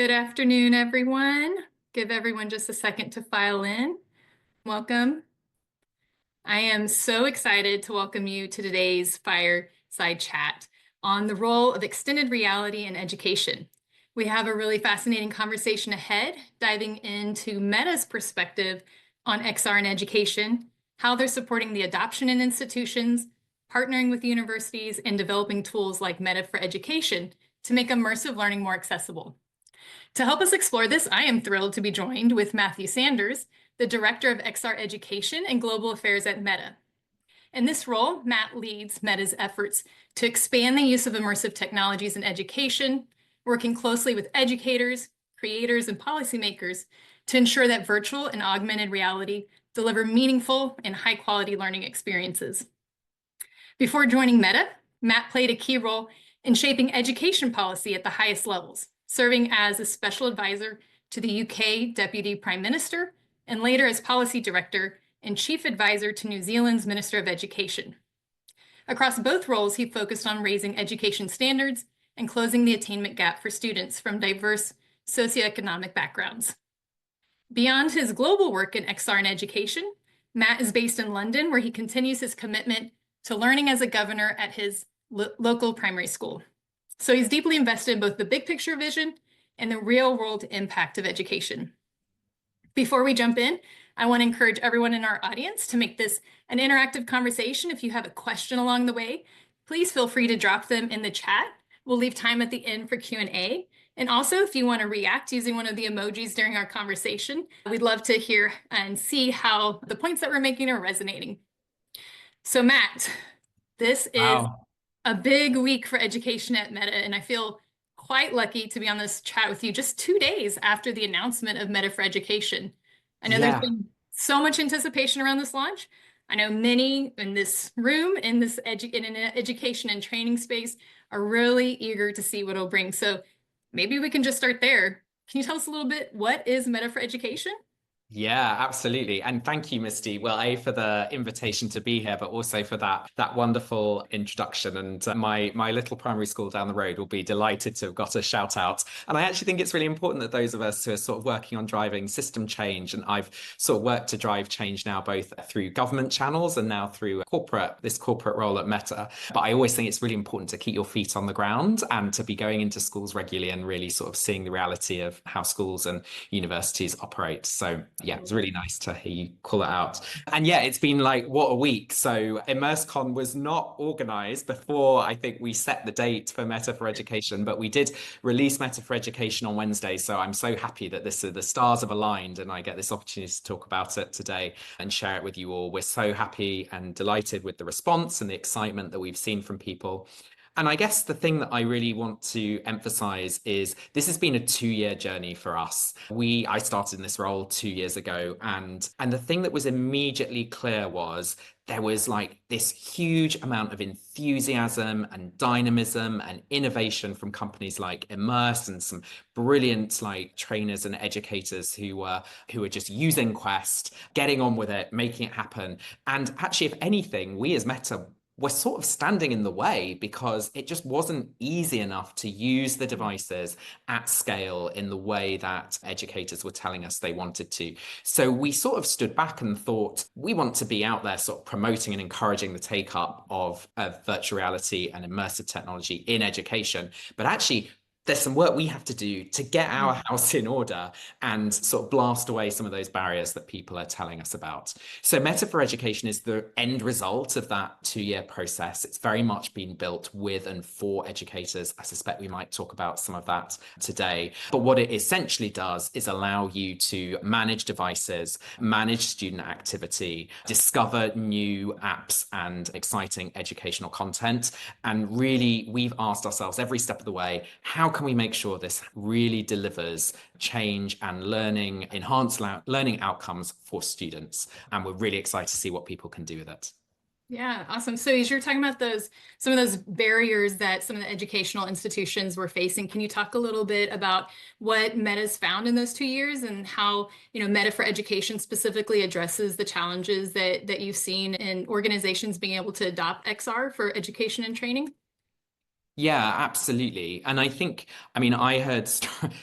Good afternoon, everyone. Give everyone just a second to file in. Welcome. I am so excited to welcome you to today's Fireside Chat on the role of extended reality in education. We have a really fascinating conversation ahead, diving into Meta's perspective on XR in education, how they're supporting the adoption in institutions, partnering with universities, and developing tools like Meta for Education to make immersive learning more accessible. To help us explore this, I am thrilled to be joined with Matthew Sanders, the Director of XR Education and Global Affairs at Meta. In this role, Matt leads Meta's efforts to expand the use of immersive technologies in education, working closely with educators, creators, and policymakers to ensure that virtual and augmented reality deliver meaningful and high-quality learning experiences. Before joining Meta, Matt played a key role in shaping education policy at the highest levels, serving as a special advisor to the UK Deputy Prime Minister, and later as Policy Director and Chief Advisor to New Zealand's Minister of Education. Across both roles, he focused on raising education standards and closing the attainment gap for students from diverse socioeconomic backgrounds. Beyond his global work in XR and education, Matt is based in London, where he continues his commitment to learning as a governor at his local primary school. So he's deeply invested in both the big picture vision and the real world impact of education. Before we jump in, I want to encourage everyone in our audience to make this an interactive conversation. If you have a question along the way, please feel free to drop them in the chat. We'll leave time at the end for Q&A. And also, if you want to react using one of the emojis during our conversation, we'd love to hear and see how the points that we're making are resonating. So Matt, this is a big week for education at Meta, and I feel quite lucky to be on this chat with you just 2 days after the announcement of Meta for Education. I know there's been so much anticipation around this launch. I know many in this room, in this education and training space, are really eager to see what it'll bring. So maybe we can just start there. Can you tell us a little bit, what is Meta for Education? Yeah, absolutely. And thank you, Misty. Well, A, for the invitation to be here, but also for that wonderful introduction. And my little primary school down the road will be delighted to have got a shout out. And I actually think it's really important that those of us who are sort of working on driving system change, and I've sort of worked to drive change now both through government channels and now through this corporate role at Meta. But I always think it's really important to keep your feet on the ground and to be going into schools regularly and really sort of seeing the reality of how schools and universities operate. So yeah, it's really nice to hear you call it out. And yeah, it's been like, what a week. So IMMERSEcon was not organized before I think we set the date for Meta for Education, but we did release Meta for Education on Wednesday. So I'm so happy that the stars have aligned and I get this opportunity to talk about it today and share it with you all. We're so happy and delighted with the response and the excitement that we've seen from people. And I guess the thing that I really want to emphasize is this has been a 2-year journey for us. I started in this role 2 years ago, and the thing that was immediately clear was there was like this huge amount of enthusiasm and dynamism and innovation from companies like Immerse and some brilliant like trainers and educators who were just using Quest, getting on with it, making it happen. And actually, if anything, we as Meta were sort of standing in the way because it just wasn't easy enough to use the devices at scale in the way that educators were telling us they wanted to. So we sort of stood back and thought, we want to be out there sort of promoting and encouraging the take up of virtual reality and immersive technology in education. But actually, there's some work we have to do to get our house in order and sort of blast away some of those barriers that people are telling us about. So Meta for Education is the end result of that 2-year process. It's very much been built with and for educators. I suspect we might talk about some of that today. But what it essentially does is allow you to manage devices, manage student activity, discover new apps and exciting educational content. And really, we've asked ourselves every step of the way, how can we make sure this really delivers change and enhanced learning outcomes for students? And we're really excited to see what people can do with it. Yeah, awesome. So as you're talking about some of those barriers that some of the educational institutions were facing, can you talk a little bit about what Meta's found in those 2 years and how, Meta for Education specifically addresses the challenges that you've seen in organizations being able to adopt XR for education and training? Yeah, absolutely. And I think, I mean, I heard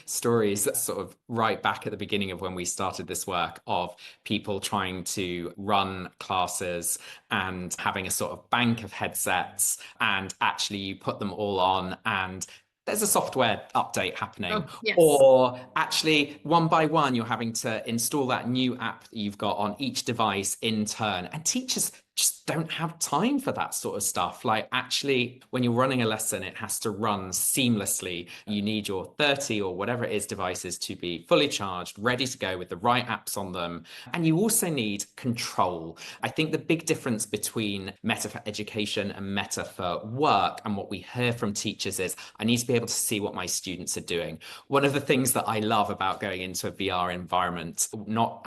stories sort of right back at the beginning of when we started this work of people trying to run classes and having a sort of bank of headsets, and actually you put them all on and there's a software update happening. Oh, yes. Or actually, one by one, you're having to install that new app that you've got on each device in turn. And teachers just don't have time for that sort of stuff. Like, actually, when you're running a lesson, it has to run seamlessly. You need your 30 or whatever it is devices to be fully charged, ready to go with the right apps on them. And you also need control. I think the big difference between Meta for Education and Meta for Work, and what we hear from teachers, is I need to be able to see what my students are doing. One of the things that I love about going into a VR environment, not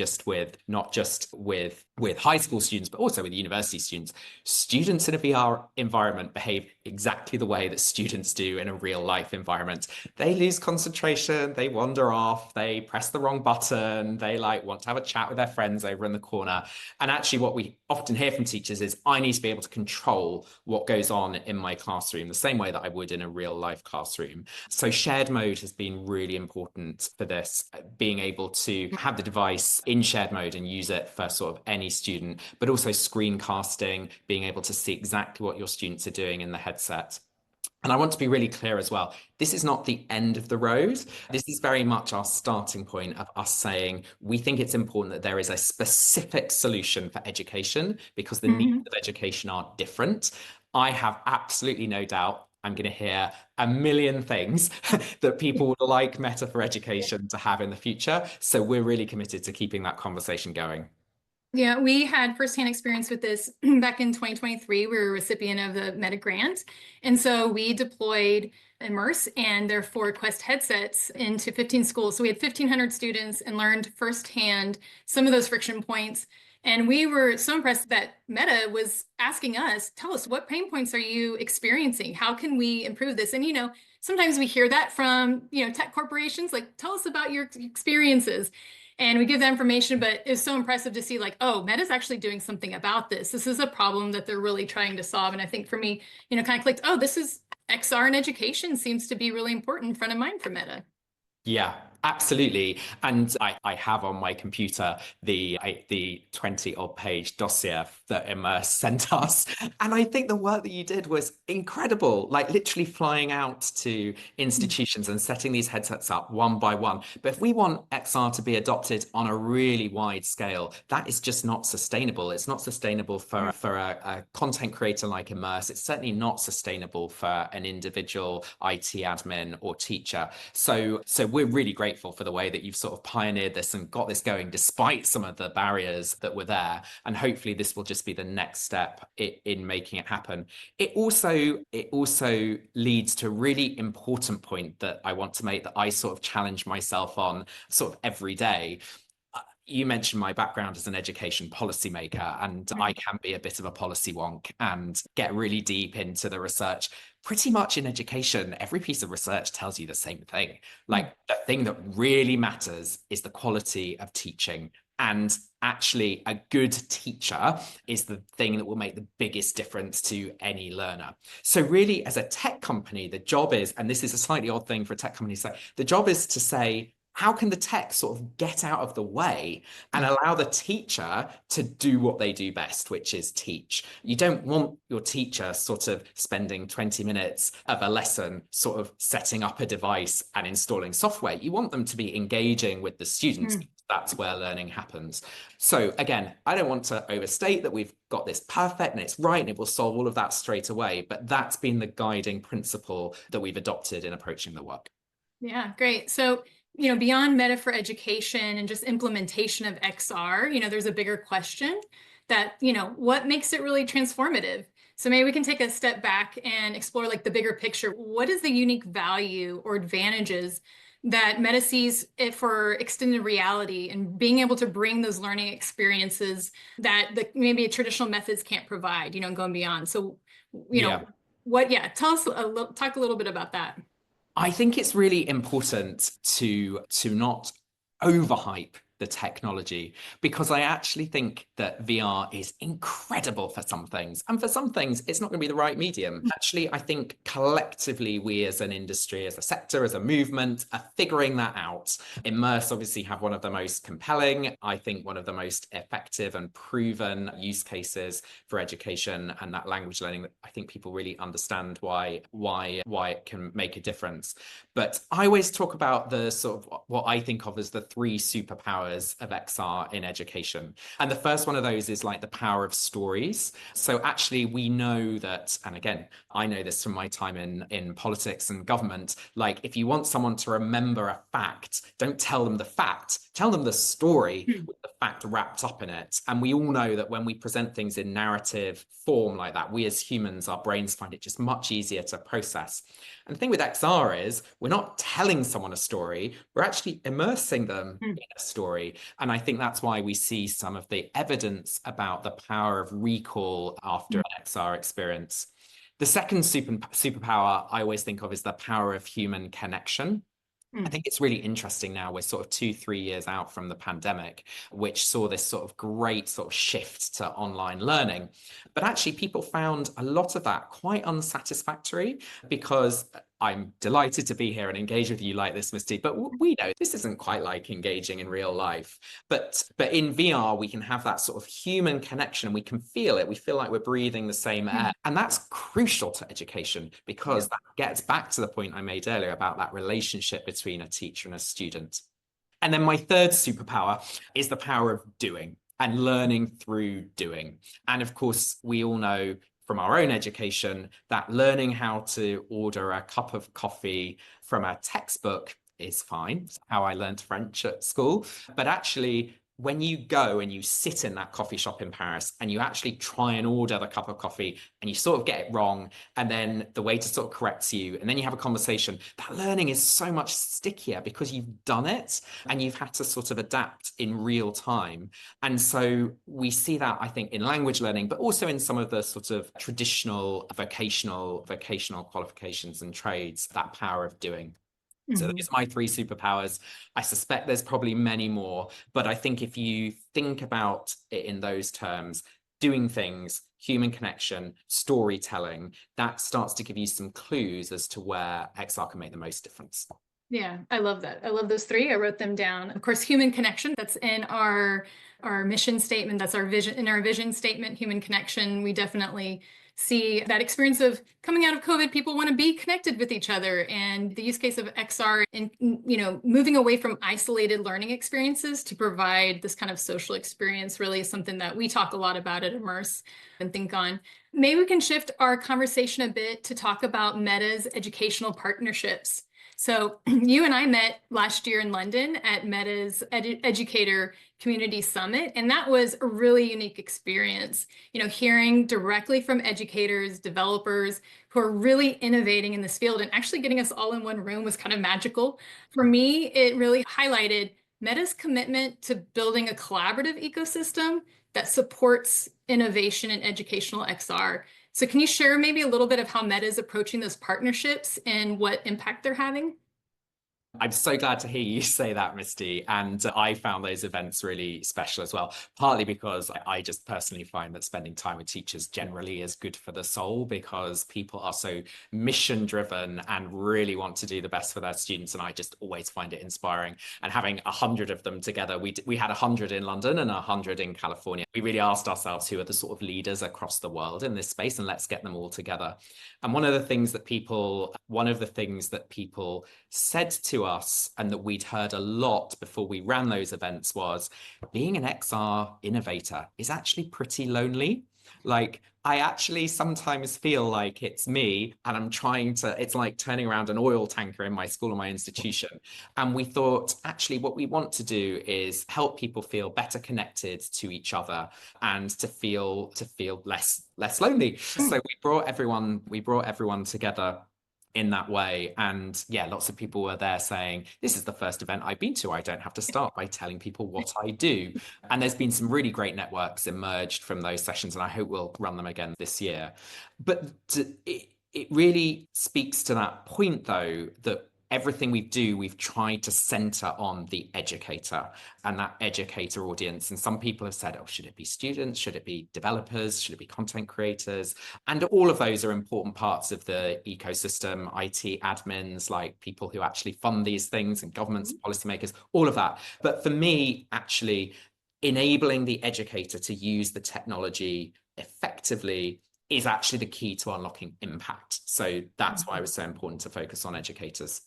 just with high school students, but also with university students in a VR environment behave exactly the way that students do in a real life environment. They lose concentration, they wander off, they press the wrong button, they like want to have a chat with their friends over in the corner. And actually what we often hear from teachers is, I need to be able to control what goes on in my classroom the same way that I would in a real life classroom. So shared mode has been really important for this, being able to have the device in shared mode and use it for sort of any student, but also screencasting, being able to see exactly what your students are doing in the headset. And I want to be really clear as well. This is not the end of the road. This is very much our starting point of us saying we think it's important that there is a specific solution for education, because the needs Mhm. of education are different. I have absolutely no doubt I'm going to hear a million things that people would like Meta for Education to have in the future. So we're really committed to keeping that conversation going. Yeah, we had firsthand experience with this back in 2023. We were a recipient of the Meta grant. And so we deployed Immerse and their 4 Quest headsets into 15 schools. So we had 1,500 students and learned firsthand some of those friction points. And we were so impressed that Meta was asking us, tell us, what pain points are you experiencing? How can we improve this? And, sometimes we hear that from, tech corporations, like, tell us about your experiences. And we give that information, but it's so impressive to see, like, oh, Meta's actually doing something about this. This is a problem that they're really trying to solve. And I think for me, kind of clicked, oh, this is XR in education seems to be really important, front of mind for Meta. Yeah, absolutely. And I have on my computer the 20 odd page dossier that Immerse sent us. And I think the work that you did was incredible, like literally flying out to institutions and setting these headsets up one by one. But if we want XR to be adopted on a really wide scale, that is just not sustainable. It's not sustainable for a content creator like Immerse. It's certainly not sustainable for an individual IT admin or teacher. So we're really grateful for the way that you've sort of pioneered this and got this going despite some of the barriers that were there. And hopefully this will just be the next step in making it happen. It also leads to a really important point that I want to make, that I sort of challenge myself on sort of every day. You mentioned my background as an education policymaker, and I can be a bit of a policy wonk and get really deep into the research. Pretty much in education, every piece of research tells you the same thing. Like, the thing that really matters is the quality of teaching. And actually, a good teacher is the thing that will make the biggest difference to any learner. So really, as a tech company, the job is, and this is a slightly odd thing for a tech company to say, the job is to say, how can the tech sort of get out of the way and allow the teacher to do what they do best, which is teach? You don't want your teacher sort of spending 20 minutes of a lesson sort of setting up a device and installing software. You want them to be engaging with the students. That's where learning happens. So again, I don't want to overstate that we've got this perfect and it's right and it will solve all of that straight away, but that's been the guiding principle that we've adopted in approaching the work. Yeah, great. So, beyond Meta for Education and just implementation of XR, there's a bigger question that, what makes it really transformative? So maybe we can take a step back and explore like the bigger picture. What is the unique value or advantages that Meta sees it for extended reality and being able to bring those learning experiences that maybe traditional methods can't provide, and going beyond. So, Yeah. tell us talk a little bit about that. I think it's really important to not overhype the technology, because I actually think that VR is incredible for some things. And for some things, it's not going to be the right medium. Actually, I think collectively, we as an industry, as a sector, as a movement, are figuring that out. Immerse obviously have one of the most compelling, I think one of the most effective and proven use cases for education and that language learning that I think people really understand why it can make a difference. But I always talk about the sort of what I think of as the three superpowers of XR in education. And the first one of those is like the power of stories. So actually we know that, and again, I know this from my time in politics and government, like if you want someone to remember a fact, don't tell them the fact, tell them the story with the fact wrapped up in it. And we all know that when we present things in narrative form like that, we as humans, our brains find it just much easier to process. And the thing with XR is we're not telling someone a story, we're actually immersing them in a story. And I think that's why we see some of the evidence about the power of recall after an XR experience. The second superpower I always think of is the power of human connection. I think it's really interesting now. We're sort of 2, 3 years out from the pandemic, which saw this sort of great sort of shift to online learning. But actually, people found a lot of that quite unsatisfactory, because I'm delighted to be here and engage with you like this, Misty, but we know this isn't quite like engaging in real life. But in VR, we can have that sort of human connection and we can feel it. We feel like we're breathing the same air. And that's crucial to education, because that gets back to the point I made earlier about that relationship between a teacher and a student. And then my third superpower is the power of doing and learning through doing. And of course, we all know from our own education that learning how to order a cup of coffee from a textbook is fine. It's how I learned French at school. But actually, when you go and you sit in that coffee shop in Paris and you actually try and order the cup of coffee and you sort of get it wrong, and then the waiter sort of corrects you, and then you have a conversation, that learning is so much stickier because you've done it and you've had to sort of adapt in real time. And so we see that, I think, in language learning, but also in some of the sort of traditional vocational qualifications and trades, that power of doing. So those are my three superpowers. I suspect there's probably many more, but I think if you think about it in those terms, doing things, human connection, storytelling, that starts to give you some clues as to where XR can make the most difference. Yeah, I love that. I love those three. I wrote them down. Of course, human connection, that's in our mission statement. That's our vision, in our vision statement, human connection. We definitely see that experience of coming out of COVID, people want to be connected with each other, and the use case of XR and, you know, moving away from isolated learning experiences to provide this kind of social experience really is something that we talk a lot about at Immerse and think on. Maybe we can shift our conversation a bit to talk about Meta's educational partnerships. So you and I met last year in London at Meta's Educator Community Summit, and that was a really unique experience. You know, hearing directly from educators, developers who are really innovating in this field and actually getting us all in one room was kind of magical. For me, it really highlighted Meta's commitment to building a collaborative ecosystem that supports innovation in educational XR. So can you share maybe a little bit of how Meta is approaching those partnerships and what impact they're having? I'm so glad to hear you say that, Misty. And I found those events really special as well, partly because I just personally find that spending time with teachers generally is good for the soul, because people are so mission driven and really want to do the best for their students. And I just always find it inspiring. And having 100 of them together, we had 100 in London and 100 in California. We really asked ourselves who are the sort of leaders across the world in this space, and let's get them all together. And one of the things that people said to us, and that we'd heard a lot before we ran those events, was being an XR innovator is actually pretty lonely. Like, I actually sometimes feel like it's me and it's like turning around an oil tanker in my school or my institution. And we thought, actually, what we want to do is help people feel better connected to each other and to feel less lonely. So we brought everyone together in that way. And yeah, lots of people were there saying, this is the first event I've been to. I don't have to start by telling people what I do. And there's been some really great networks emerged from those sessions, and I hope we'll run them again this year. But it really speaks to that point, though, that everything we do, we've tried to center on the educator and that educator audience. And some people have said, oh, should it be students? Should it be developers? Should it be content creators? And all of those are important parts of the ecosystem, IT admins, like people who actually fund these things, and governments, policymakers, all of that. But for me, actually, enabling the educator to use the technology effectively is actually the key to unlocking impact. So that's why it was so important to focus on educators.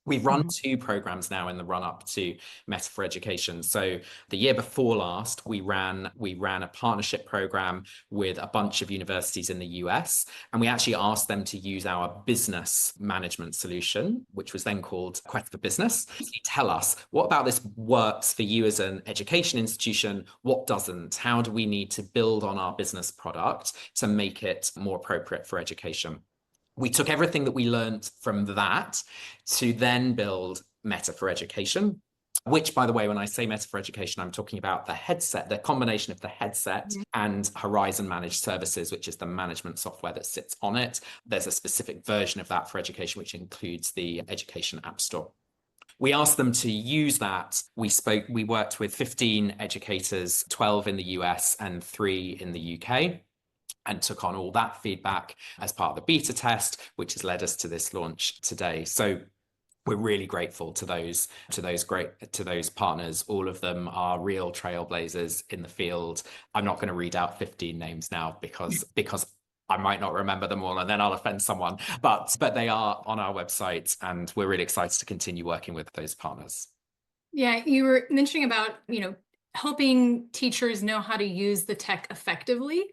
We've run 2 programs now in the run up to Meta for Education. So the year before last, we ran a partnership program with a bunch of universities in the US, and we actually asked them to use our business management solution, which was then called Quest for Business. Tell us, what about this works for you as an education institution? What doesn't? How do we need to build on our business product to make it more appropriate for education? We took everything that we learned from that to then build Meta for Education, which, by the way, when I say Meta for Education, I'm talking about the headset, the combination of the headset and Horizon Managed Services, which is the management software that sits on it. There's a specific version of that for education, which includes the Education App Store. We asked them to use that. We worked with 15 educators, 12 in the US and 3 in the UK, and took on all that feedback as part of the beta test, which has led us to this launch today. So we're really grateful to those partners. All of them are real trailblazers in the field. I'm not going to read out 15 names now because I might not remember them all and then I'll offend someone, but they are on our website, and we're really excited to continue working with those partners. Yeah, you were mentioning about, helping teachers know how to use the tech effectively.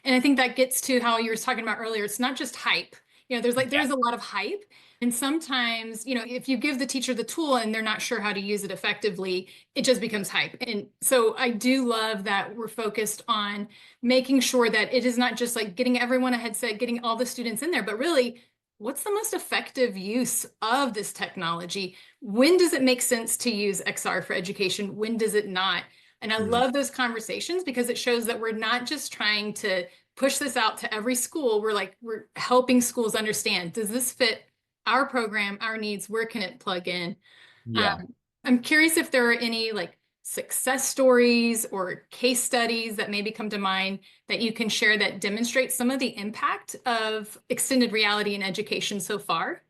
And I think that gets to how you were talking about earlier. It's not just hype. There's a lot of hype. And sometimes, if you give the teacher the tool and they're not sure how to use it effectively, it just becomes hype. And so I do love that we're focused on making sure that it is not just like getting everyone a headset, getting all the students in there, but really, what's the most effective use of this technology? When does it make sense to use XR for education? When does it not? And I love those conversations because it shows that we're not just trying to push this out to every school. We're helping schools understand, does this fit our program, our needs? Where can it plug in? Yeah. I'm curious if there are any success stories or case studies that maybe come to mind that you can share that demonstrate some of the impact of extended reality in education so far.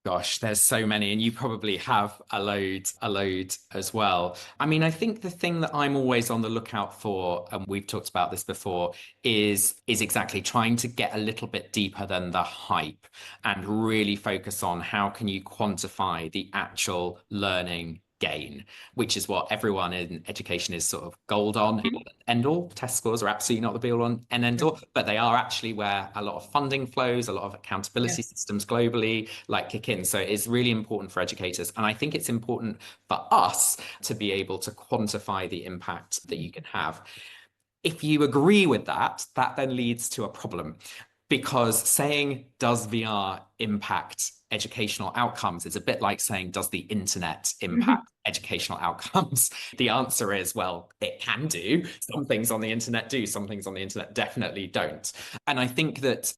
Gosh, there's so many, and you probably have a load as well. I mean, I think the thing that I'm always on the lookout for, and we've talked about this before, is exactly trying to get a little bit deeper than the hype and really focus on how can you quantify the actual learning gain, which is what everyone in education is sort of gold on. End all. Test scores are absolutely not the be all and end all, but they are actually where a lot of funding flows, a lot of accountability systems globally kick in. So it's really important for educators. And I think it's important for us to be able to quantify the impact that you can have. If you agree with that, that then leads to a problem. Because saying, does VR impact educational outcomes is a bit like saying, does the internet impact educational outcomes? The answer is, well, it can do. Some things on the internet do, some things on the internet definitely don't. And I think that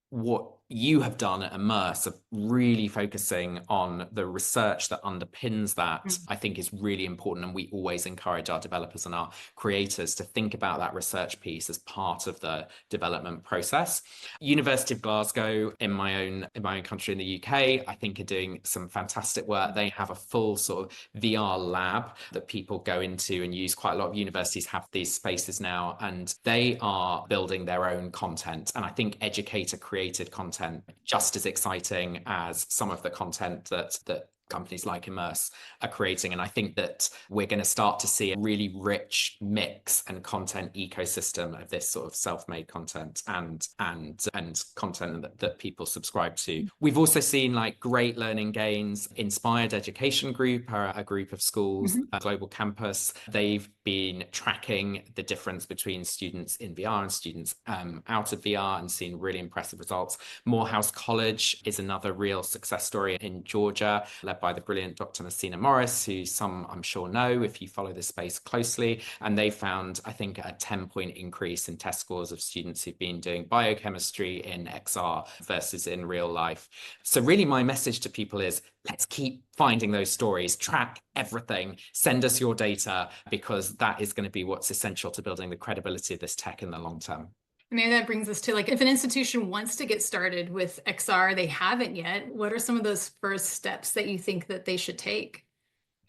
what you have done at Immerse of really focusing on the research that underpins that, I think is really important. And we always encourage our developers and our creators to think about that research piece as part of the development process. University of Glasgow, in my own country in the UK, I think are doing some fantastic work. They have a full sort of VR lab that people go into and use. Quite a lot of universities have these spaces now, and they are building their own content. And I think educator created content just as exciting as some of the content that companies like Immerse are creating. And I think that we're going to start to see a really rich mix and content ecosystem of this sort of self-made content and content that people subscribe to. We've also seen great learning gains. Inspired Education Group are a group of schools, a global campus. They've been tracking the difference between students in VR and students out of VR and seen really impressive results. Morehouse College is another real success story in Georgia, led by the brilliant Dr. Messina Morris, who some I'm sure know if you follow this space closely. And they found, I think, a 10-point increase in test scores of students who've been doing biochemistry in XR versus in real life. So really my message to people is, let's keep finding those stories, track everything, send us your data, because that is going to be what's essential to building the credibility of this tech in the long term. Maybe that brings us to, like, if an institution wants to get started with XR, they haven't yet, what are some of those first steps that you think that they should take?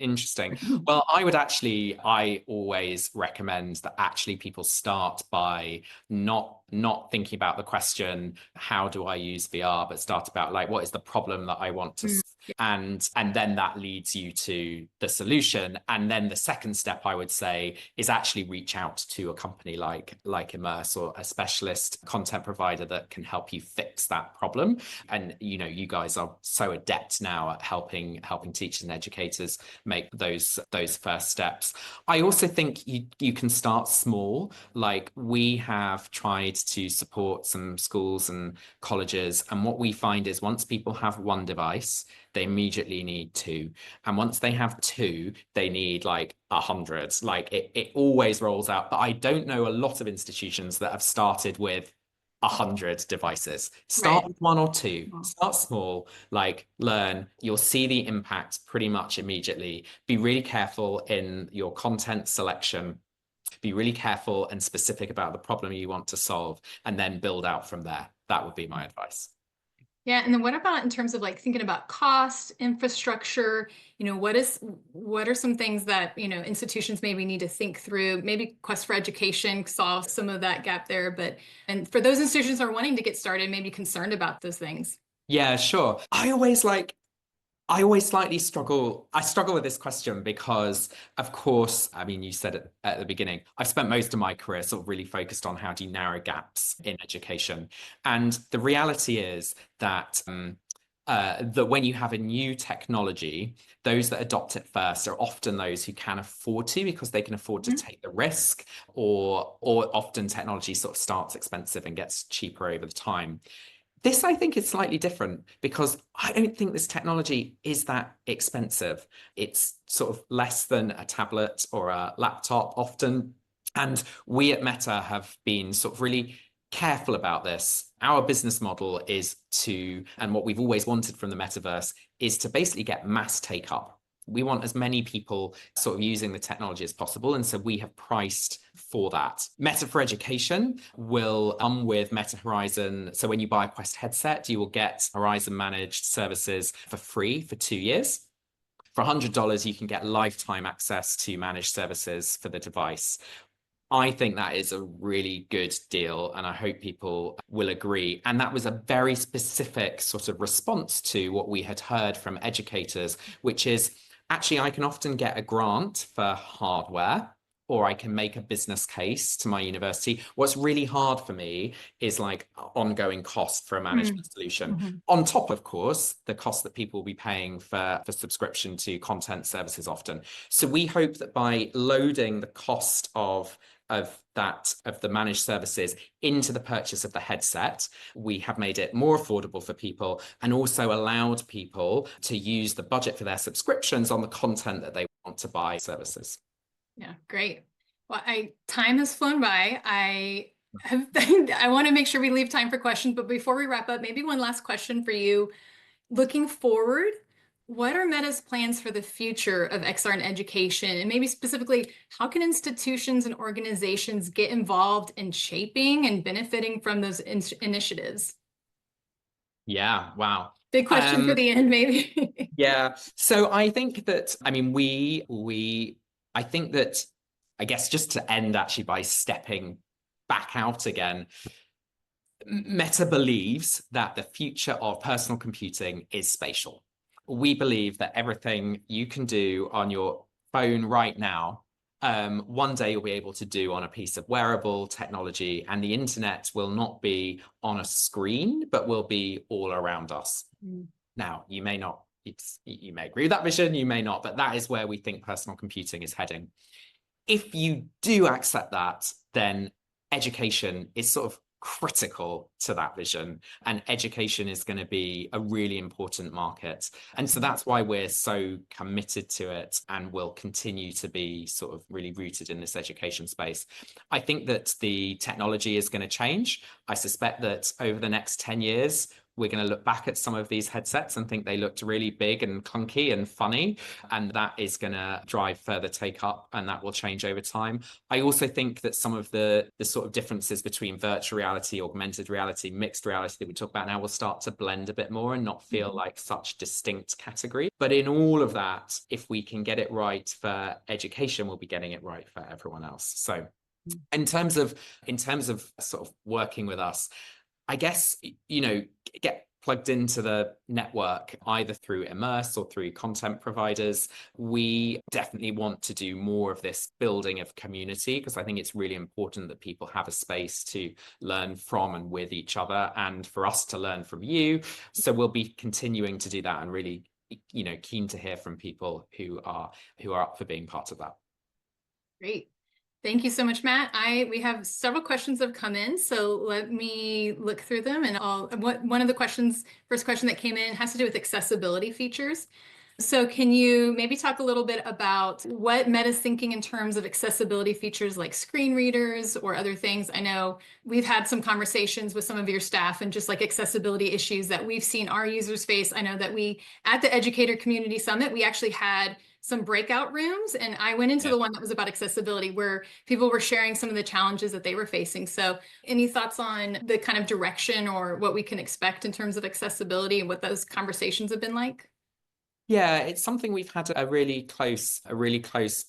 Interesting. Well, I always recommend that actually people start by not thinking about the question, how do I use VR, but start about like, what is the problem that I want to solve? And then that leads you to the solution. And then the second step, I would say, is actually reach out to a company like Immerse, or a specialist content provider that can help you fix that problem. And you guys are so adept now at helping teachers and educators make those first steps. I also think you can start small. Like, we have tried to support some schools and colleges, and what we find is once people have one device, they immediately need two, and once they have two, they need like 100. Like, it always rolls out. But I don't know a lot of institutions that have started with 100 devices. Start with one or two, start small, like, learn. You'll see the impact pretty much immediately. Be really careful in your content selection. Be really careful and specific about the problem you want to solve, and then build out from there. That would be my advice. Yeah, and then what about in terms of like thinking about cost, infrastructure, what are some things that, institutions maybe need to think through, maybe Quest for Education solve some of that gap there, and for those institutions that are wanting to get started, maybe concerned about those things. Yeah, sure. I always slightly struggle. I struggle with this question because, of course, I mean, you said it at the beginning, I've spent most of my career sort of really focused on how do you narrow gaps in education. And the reality is that that when you have a new technology, those that adopt it first are often those who can afford to, because they can afford to take the risk, or often technology sort of starts expensive and gets cheaper over the time. This, I think, is slightly different because I don't think this technology is that expensive. It's sort of less than a tablet or a laptop often. And we at Meta have been sort of really careful about this. Our business model is and what we've always wanted from the metaverse, is to basically get mass take up. We want as many people sort of using the technology as possible. And so we have priced for that. Meta for Education will come with Meta Horizon. So when you buy a Quest headset, you will get Horizon managed services for free for 2 years. For $100, you can get lifetime access to managed services for the device. I think that is a really good deal, and I hope people will agree. And that was a very specific sort of response to what we had heard from educators, which is, actually, I can often get a grant for hardware, or I can make a business case to my university. What's really hard for me is like ongoing cost for a management solution. On top, of course, the cost that people will be paying for subscription to content services often. So we hope that by loading the cost of the managed services into the purchase of the headset, we have made it more affordable for people, and also allowed people to use the budget for their subscriptions on the content that they want to buy services. Yeah, great. Well, time has flown by. I want to make sure we leave time for questions, but before we wrap up, maybe one last question for you. Looking forward, what are Meta's plans for the future of XR in education? And maybe specifically, how can institutions and organizations get involved in shaping and benefiting from those initiatives? Yeah, wow. Big question for the end, maybe. Yeah. So I think that, I mean, I think that, I guess, just to end actually by stepping back out again, Meta believes that the future of personal computing is spatial. We believe that everything you can do on your phone right now, one day you'll be able to do on a piece of wearable technology, and the internet will not be on a screen, but will be all around us. Now, you may agree with that vision, you may not, but that is where we think personal computing is heading. If you do accept that, then education is sort of critical to that vision. And education is going to be a really important market. And so that's why we're so committed to it and will continue to be sort of really rooted in this education space. I think that the technology is going to change. I suspect that over the next 10 years, we're going to look back at some of these headsets and think they looked really big and clunky and funny. And that is going to drive further take up, and that will change over time. I also think that some of the sort of differences between virtual reality, augmented reality, mixed reality that we talk about now will start to blend a bit more and not feel like such distinct category. But in all of that, if we can get it right for education, we'll be getting it right for everyone else. So in terms of sort of working with us, I guess, get plugged into the network either through Immerse or through content providers. We definitely want to do more of this building of community, because I think it's really important that people have a space to learn from and with each other, and for us to learn from you. So we'll be continuing to do that, and really, keen to hear from people who are up for being part of that. Great. Thank you so much, Matt. We have several questions that have come in, so let me look through them. And one of the first question that came in has to do with accessibility features. So can you maybe talk a little bit about what Meta's thinking in terms of accessibility features like screen readers or other things? I know we've had some conversations with some of your staff and just like accessibility issues that we've seen our users face. I know that at the Educator Community Summit, we actually had some breakout rooms, and I went into the one that was about accessibility, where people were sharing some of the challenges that they were facing. So any thoughts on the kind of direction or what we can expect in terms of accessibility and what those conversations have been like? Yeah, it's something we've had a really close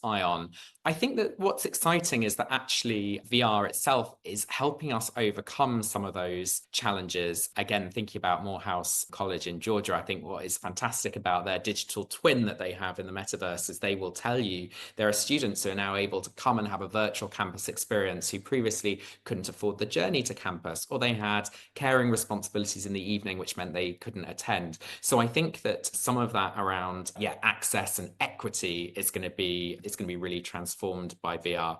eye on. I think that what's exciting is that actually VR itself is helping us overcome some of those challenges. Again, thinking about Morehouse College in Georgia, I think what is fantastic about their digital twin that they have in the metaverse is they will tell you there are students who are now able to come and have a virtual campus experience who previously couldn't afford the journey to campus, or they had caring responsibilities in the evening, which meant they couldn't attend. So I think that some of that around access and equity is going to be really transformed by VR.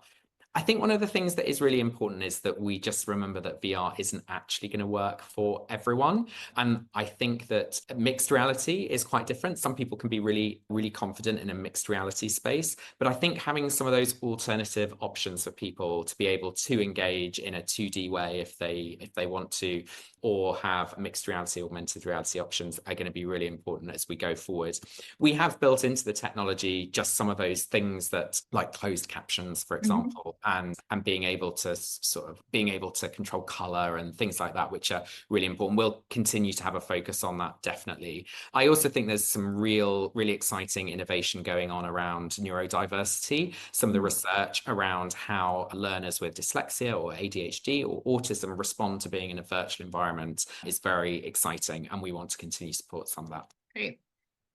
I think one of the things that is really important is that we just remember that VR isn't actually going to work for everyone. And I think that mixed reality is quite different. Some people can be really, really confident in a mixed reality space. But I think having some of those alternative options for people to be able to engage in a 2D way if they want to, or have mixed reality, augmented reality options, are going to be really important as we go forward. We have built into the technology just some of those things that, like closed captions, for example, and being able to control color and things like that, which are really important. We'll continue to have a focus on that, definitely. I also think there's some really exciting innovation going on around neurodiversity. Some of the research around how learners with dyslexia or ADHD or autism respond to being in a virtual environment is very exciting, and we want to continue to support some of that. Great.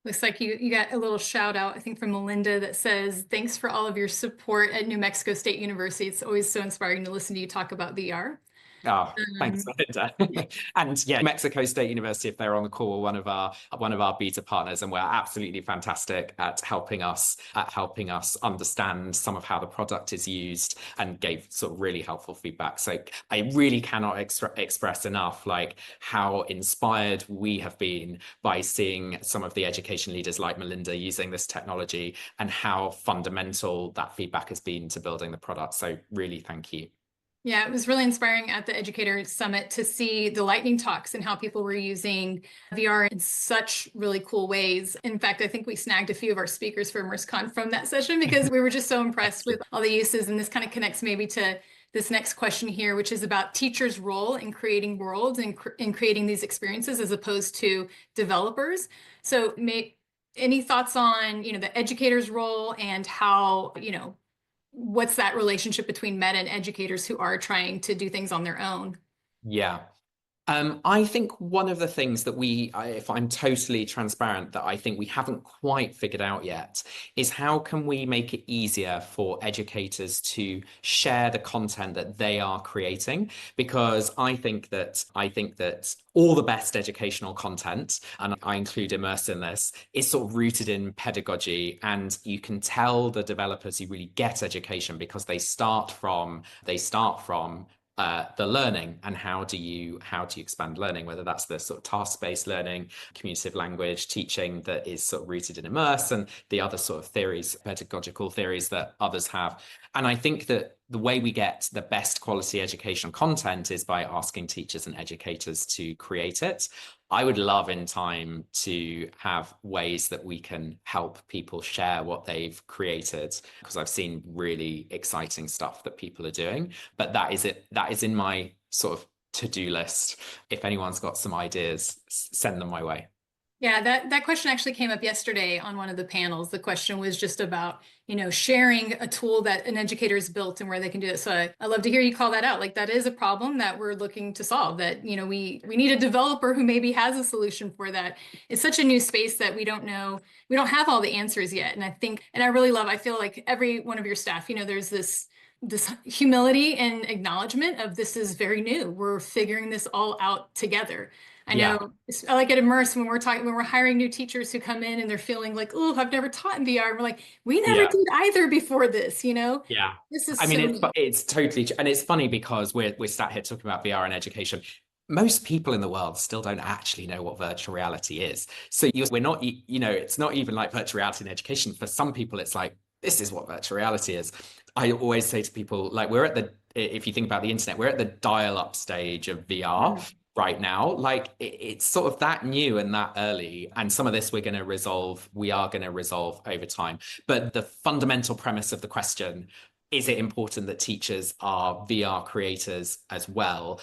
Looks like you got a little shout out, I think, from Melinda that says, thanks for all of your support at New Mexico State University. It's always so inspiring to listen to you talk about VR. Oh, thanks, Linda. And yeah, Mexico State University, if they're on the call, one of our beta partners, and we're absolutely fantastic at helping us understand some of how the product is used, and gave sort of really helpful feedback. So I really cannot express enough like how inspired we have been by seeing some of the education leaders like Melinda using this technology, and how fundamental that feedback has been to building the product. So really, thank you. Yeah, it was really inspiring at the Educator Summit to see the lightning talks and how people were using VR in such really cool ways. In fact, I think we snagged a few of our speakers for IMMERSEcon from that session, because we were just so impressed with all the uses. And this kind of connects maybe to this next question here, which is about teachers' role in creating worlds and in creating these experiences as opposed to developers. So any thoughts on, the educator's role and how, what's that relationship between Meta and educators who are trying to do things on their own? Yeah. I think one of the things that if I'm totally transparent, that I think we haven't quite figured out yet is how can we make it easier for educators to share the content that they are creating? Because I think that all the best educational content, and I include Immerse in this, is sort of rooted in pedagogy, and you can tell the developers who really get education because they start from the learning, and how do you expand learning, whether that's the sort of task-based learning, communicative language teaching that is sort of rooted in immerse, and the other sort of theories, pedagogical theories that others have. And I think that the way we get the best quality educational content is by asking teachers and educators to create it. I would love in time to have ways that we can help people share what they've created, because I've seen really exciting stuff that people are doing. But that is in my sort of to-do list. If anyone's got some ideas, send them my way. Yeah, that question actually came up yesterday on one of the panels. The question was just about, sharing a tool that an educator has built and where they can do it. So I love to hear you call that out. Like, that is a problem that we're looking to solve, that, we need a developer who maybe has a solution for that. It's such a new space that we don't know, we don't have all the answers yet. And I feel like every one of your staff, there's this humility and acknowledgement of, this is very new. We're figuring this all out together. I know, I like at Immerse when we're hiring new teachers who come in and they're feeling like, oh, I've never taught in VR. And we're like, we never did either before this, Yeah. This is I mean, it's totally, and it's funny because we're sat here talking about VR and education. Most people in the world still don't actually know what virtual reality is. So we're not, it's not even like virtual reality in education. For some people, it's like, this is what virtual reality is. I always say to people, like, if you think about the internet, we're at the dial-up stage of VR. Right now, like it's sort of that new and that early, and some of this we are going to resolve over time. But the fundamental premise of the question, is it important that teachers are VR creators as well,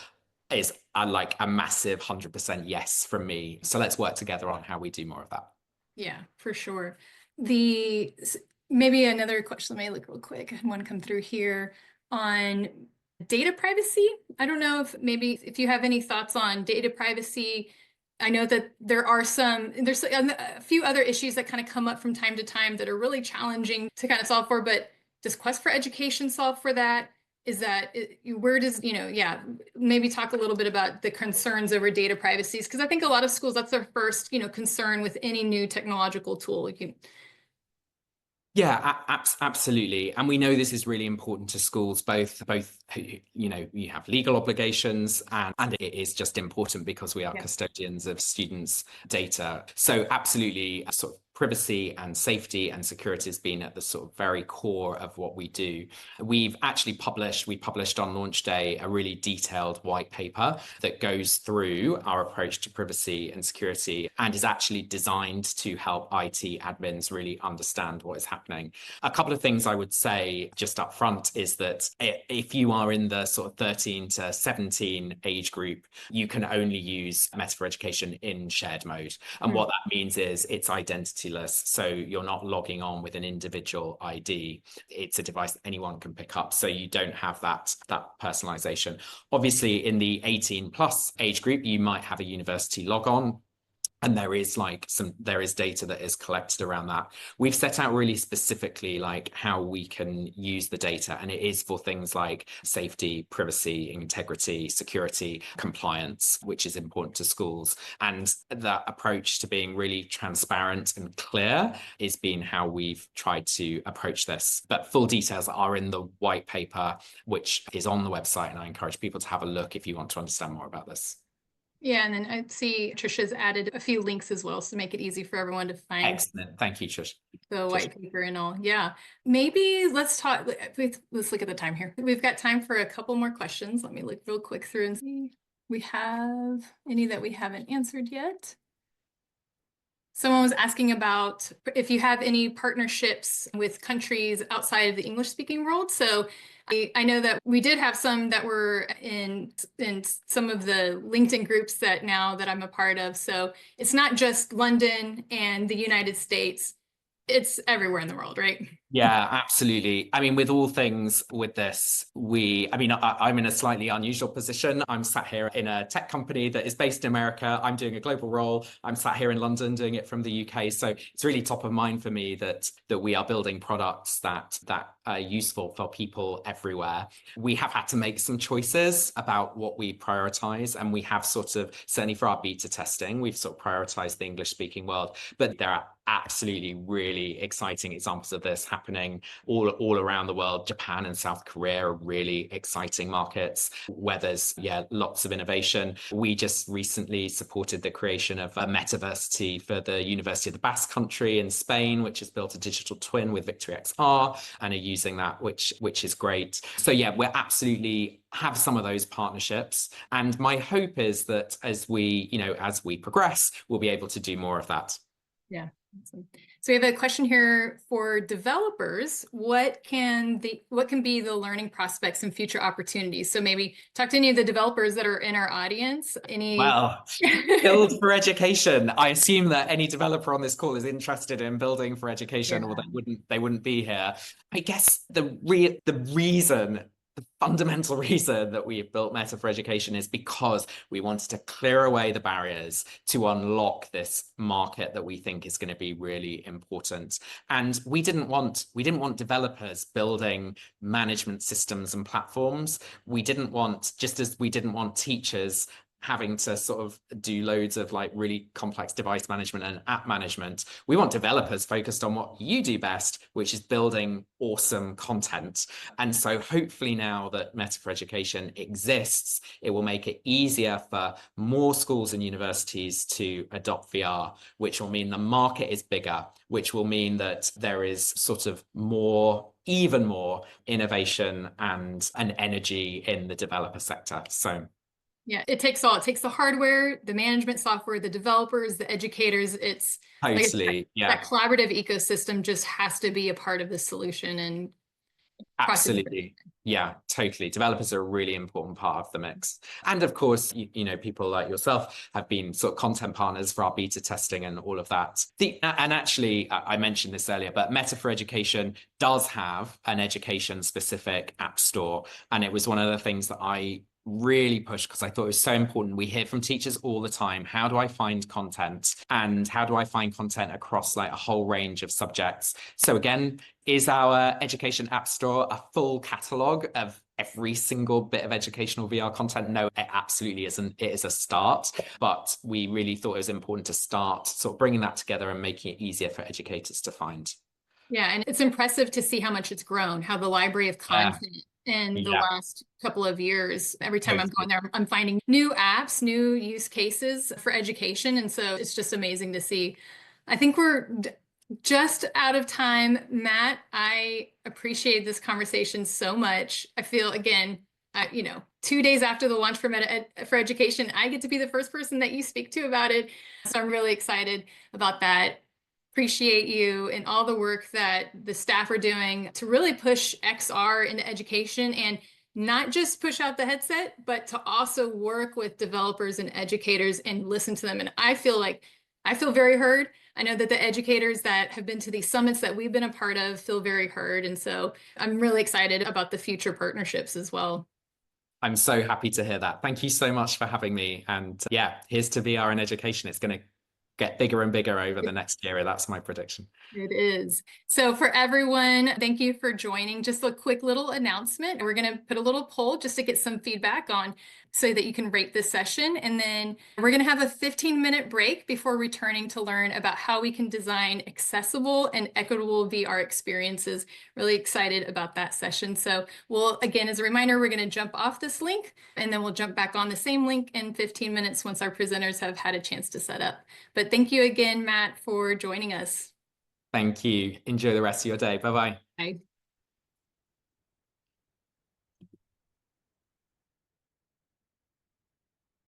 is like a massive 100% yes from me. So let's work together on how we do more of that. Yeah, for sure. Maybe another question, let me look real quick, one come through here on data privacy. I don't know if you have any thoughts on data privacy. I know that there's a few other issues that kind of come up from time to time that are really challenging to kind of solve for, but does Quest for Education solve for that? Maybe talk a little bit about the concerns over data privacy, because I think a lot of schools, that's their first, concern with any new technological tool. Yeah, absolutely. And we know this is really important to schools, both, you have legal obligations, and it is just important because we are custodians of students' data. So absolutely, sort of privacy and safety and security has been at the sort of very core of what we do. We published on launch day a really detailed white paper that goes through our approach to privacy and security, and is actually designed to help IT admins really understand what is happening. A couple of things I would say just up front is that if you are in the sort of 13 to 17 age group, you can only use Meta for Education in shared mode. And what that means is it's identityless. So you're not logging on with an individual ID. It's a device that anyone can pick up. So you don't have that personalization. Obviously, in the 18 plus age group, you might have a university logon. And there is data that is collected around that. We've set out really specifically like how we can use the data, and it is for things like safety, privacy, integrity, security, compliance, which is important to schools. And that approach to being really transparent and clear is been how we've tried to approach this. But full details are in the white paper, which is on the website, and I encourage people to have a look if you want to understand more about this. Yeah, and then I see Trisha's added a few links as well, so to make it easy for everyone to find. Excellent. Thank you, Trish. The white paper and all. Yeah. Maybe let's look at the time here. We've got time for a couple more questions. Let me look real quick through and see if we have any that we haven't answered yet. Someone was asking about if you have any partnerships with countries outside of the English-speaking world. So I know that we did have some that were in some of the LinkedIn groups that I'm a part of. So it's not just London and the United States. It's everywhere in the world, right? Yeah, absolutely. I mean, with all things with this, I'm in a slightly unusual position. I'm sat here in a tech company that is based in America. I'm doing a global role. I'm sat here in London doing it from the UK. So it's really top of mind for me that we are building products that are useful for people everywhere. We have had to make some choices about what we prioritize, and we have certainly for our beta testing, we've sort of prioritized the English speaking world, but there are absolutely really exciting examples of this happening happening all around the world. Japan and South Korea are really exciting markets where there's, lots of innovation. We just recently supported the creation of a metaversity for the University of the Basque Country in Spain, which has built a digital twin with Victory XR and are using that, which is great. So yeah, we're absolutely have some of those partnerships. And my hope is that as we progress, we'll be able to do more of that. Yeah. Awesome. So we have a question here for developers. What can be the learning prospects and future opportunities? So maybe talk to any of the developers that are in our audience. Well, build for education. I assume that any developer on this call is interested in building for education, or they wouldn't be here. I guess the fundamental reason that we have built Meta for Education is because we wanted to clear away the barriers to unlock this market that we think is going to be really important. And we didn't want developers building management systems and platforms. Just as we didn't want teachers having to sort of do loads of like really complex device management and app management. We want developers focused on what you do best, which is building awesome content. And so hopefully now that Meta for Education exists, it will make it easier for more schools and universities to adopt VR, which will mean the market is bigger, which will mean that there is sort of even more innovation and an energy in the developer sector. So yeah, it takes all. It takes the hardware, the management software, the developers, the educators. It's totally, that collaborative ecosystem just has to be a part of the solution. And absolutely. Yeah, totally. Developers are a really important part of the mix. And of course, people like yourself have been sort of content partners for our beta testing and all of that. And actually, I mentioned this earlier, but Meta for Education does have an education specific app store. And it was one of the things that I really pushed because I thought it was so important. We hear from teachers all the time, how do I find content? And how do I find content across like a whole range of subjects? So again, is our education app store a full catalog of every single bit of educational VR content? No, it absolutely isn't. It is a start, but we really thought it was important to start sort of bringing that together and making it easier for educators to find. Yeah, and it's impressive to see how much it's grown, how the library of content in the last couple of years. Every time I'm going there, I'm finding new apps, new use cases for education. And so it's just amazing to see. I think we're just out of time. Matt, I appreciate this conversation so much. I feel, again, 2 days after the launch for Meta for Education, I get to be the first person that you speak to about it. So I'm really excited about that. Appreciate you and all the work that the staff are doing to really push XR into education, and not just push out the headset, but to also work with developers and educators and listen to them. And I feel very heard. I know that the educators that have been to these summits that we've been a part of feel very heard. And so I'm really excited about the future partnerships as well. I'm so happy to hear that. Thank you so much for having me. And yeah, here's to VR in education. It's going to get bigger and bigger over the next year. That's my prediction. It is. So for everyone, thank you for joining. Just a quick little announcement. We're going to put a little poll just to get some feedback on so that you can rate this session. And then we're going to have a 15-minute break before returning to learn about how we can design accessible and equitable VR experiences. Really excited about that session. So again, as a reminder, we're going to jump off this link and then we'll jump back on the same link in 15 minutes once our presenters have had a chance to set up. But thank you again, Matt, for joining us. Thank you. Enjoy the rest of your day. Bye-bye. Bye.